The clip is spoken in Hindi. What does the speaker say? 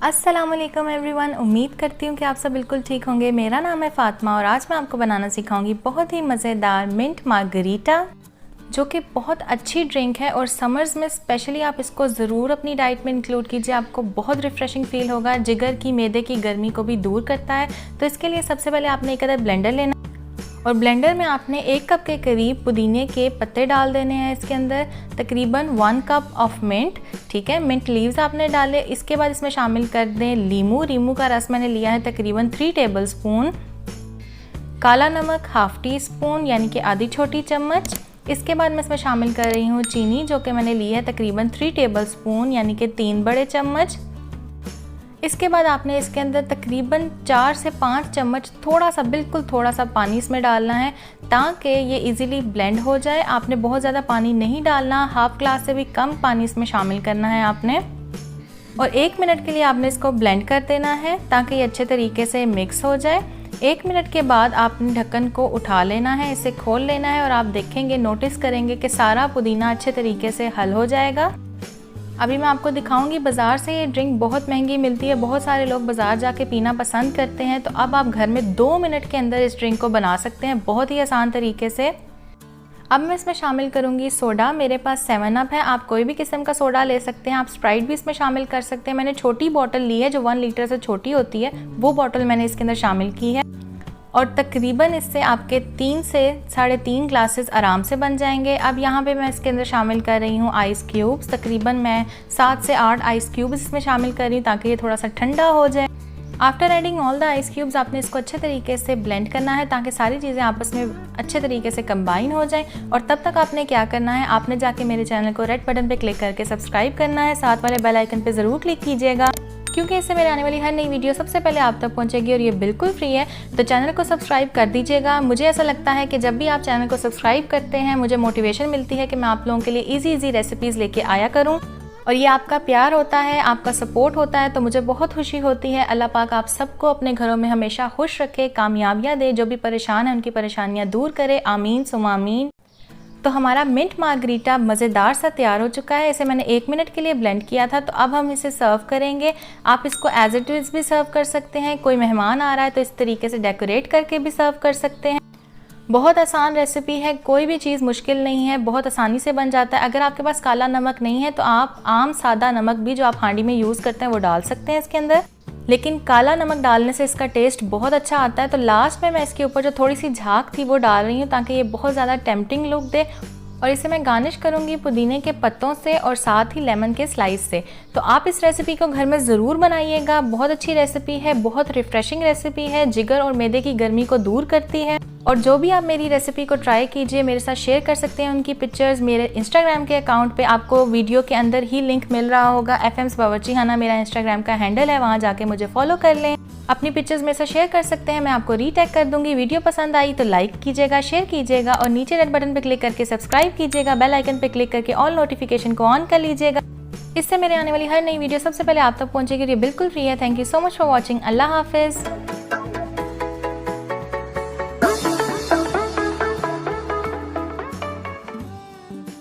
अस्सलामुअलैकुम एवरीवन, उम्मीद करती हूँ कि आप सब बिल्कुल ठीक होंगे। मेरा नाम है फ़ातिमा और आज मैं आपको बनाना सिखाऊंगी बहुत ही मज़ेदार मिंट मार्गरीटा, जो कि बहुत अच्छी ड्रिंक है और समर्स में स्पेशली आप इसको ज़रूर अपनी डाइट में इंक्लूड कीजिए। आपको बहुत रिफ़्रेशिंग फ़ील होगा, जिगर की मैदे की गर्मी को भी दूर करता है। तो इसके लिए सबसे पहले आपने एक अदर ब्लेंडर लेना और ब्लेंडर में आपने 1 कप के करीब पुदीने के पत्ते डाल देने हैं। इसके अंदर तकरीबन 1 कप ऑफ मिंट, ठीक है, मिंट लीव्स आपने डाले। इसके बाद इसमें शामिल कर दें लीमू का रस मैंने लिया है तकरीबन 3 टेबलस्पून, काला नमक हाफ टी स्पून यानी कि आधी छोटी चम्मच। इसके बाद मैं इसमें शामिल कर रही हूँ चीनी, जो कि मैंने ली है तकरीबन 3 टेबलस्पून यानी कि 3 बड़े चम्मच। इसके बाद आपने इसके अंदर तकरीबन 4 से 5 चम्मच बिल्कुल थोड़ा सा पानी इसमें डालना है ताकि ये इजीली ब्लेंड हो जाए। आपने बहुत ज़्यादा पानी नहीं डालना, हाफ ग्लास से भी कम पानी इसमें शामिल करना है आपने। और 1 मिनट के लिए आपने इसको ब्लेंड कर देना है ताकि ये अच्छे तरीके से मिक्स हो जाए। 1 मिनट के बाद आपने ढक्कन को उठा लेना है, इसे खोल लेना है और आप देखेंगे, नोटिस करेंगे कि सारा पुदीना अच्छे तरीके से हल हो जाएगा। अभी मैं आपको दिखाऊंगी, बाज़ार से ये ड्रिंक बहुत महंगी मिलती है, बहुत सारे लोग बाज़ार जाके पीना पसंद करते हैं। तो अब आप घर में 2 मिनट के अंदर इस ड्रिंक को बना सकते हैं बहुत ही आसान तरीके से। अब मैं इसमें शामिल करूंगी सोडा। मेरे पास 7 अप है, आप कोई भी किस्म का सोडा ले सकते हैं, आप स्प्राइट भी इसमें शामिल कर सकते हैं। मैंने छोटी बॉटल ली है जो 1 लीटर से छोटी होती है, वो बॉटल मैंने इसके अंदर शामिल की है और तकरीबन इससे आपके 3 से 3.5 ग्लासेस आराम से बन जाएंगे। अब यहाँ पे मैं इसके अंदर शामिल कर रही हूँ आइस क्यूब्स। तकरीबन मैं 7 से 8 आइस क्यूब्स इसमें शामिल कर रही हूँ ताकि ये थोड़ा सा ठंडा हो जाए। After adding all the ice cubes आपने इसको अच्छे तरीके से ब्लेंड करना है ताकि सारी चीज़ें आपस में अच्छे तरीके से कंबाइन हो जाएं। और तब तक आपने क्या करना है, आपने जाके मेरे चैनल को रेड बटन पे क्लिक करके सब्सक्राइब करना है, साथ वाले बेल आइकन पे ज़रूर क्लिक कीजिएगा क्योंकि इससे मेरे आने वाली हर नई वीडियो सबसे पहले आप तक पहुंचेगी और ये बिल्कुल फ्री है। तो चैनल को सब्सक्राइब कर दीजिएगा। मुझे ऐसा लगता है कि जब भी आप चैनल को सब्सक्राइब करते हैं मुझे मोटिवेशन मिलती है कि मैं आप लोगों के लिए इजी रेसिपीज़ लेके आया करूं। और ये आपका प्यार होता है, आपका सपोर्ट होता है, तो मुझे बहुत खुशी होती है। अल्लाह पाक आप सबको अपने घरों में हमेशा खुश रखे, कामयाबियाँ दे, जो भी परेशान है उनकी परेशानियाँ दूर करे, आमीन सुम्मा आमीन। तो हमारा मिंट मार्गरीटा मज़ेदार सा तैयार हो चुका है। इसे मैंने 1 मिनट के लिए ब्लेंड किया था। तो अब हम इसे सर्व करेंगे। आप इसको एज इट इज़ भी सर्व कर सकते हैं, कोई मेहमान आ रहा है तो इस तरीके से डेकोरेट करके भी सर्व कर सकते हैं। बहुत आसान रेसिपी है, कोई भी चीज़ मुश्किल नहीं है, बहुत आसानी से बन जाता है। अगर आपके पास काला नमक नहीं है तो आप आम सादा नमक भी जो आप हांडी में यूज़ करते हैं वो डाल सकते हैं इसके अंदर, लेकिन काला नमक डालने से इसका टेस्ट बहुत अच्छा आता है। तो लास्ट में मैं इसके ऊपर जो थोड़ी सी झाग थी वो डाल रही हूँ ताकि ये बहुत ज़्यादा टेम्पटिंग लुक दे। और इसे मैं गार्निश करूँगी पुदीने के पत्तों से और साथ ही लेमन के स्लाइस से। तो आप इस रेसिपी को घर में ज़रूर बनाइएगा, बहुत अच्छी रेसिपी है, बहुत रिफ़्रेशिंग रेसिपी है, जिगर और मैदे की गर्मी को दूर करती है। और जो भी आप मेरी रेसिपी को ट्राई कीजिए, मेरे साथ शेयर कर सकते हैं उनकी पिक्चर्स। मेरे इंस्टाग्राम के अकाउंट पे आपको वीडियो के अंदर ही लिंक मिल रहा होगा। FM's बावर्ची खाना मेरा इंस्टाग्राम का हैंडल है, वहाँ जाके मुझे फॉलो कर लें। अपनी पिक्चर्स मेरे साथ शेयर कर सकते हैं, मैं आपको रीटैग कर दूंगी। वीडियो पसंद आई तो लाइक कीजिएगा, शेयर कीजिएगा और नीचे रेड बटन पे क्लिक करके सब्सक्राइब कीजिएगा। बेल आइकन पे क्लिक करके ऑल नोटिफिकेशन को ऑन कर लीजिएगा। इससे मेरे आने वाली हर नई वीडियो सबसे पहले आप तक पहुंचेगी। ये बिल्कुल फ्री है। Thank you so much for watching. अल्लाह हाफिज़।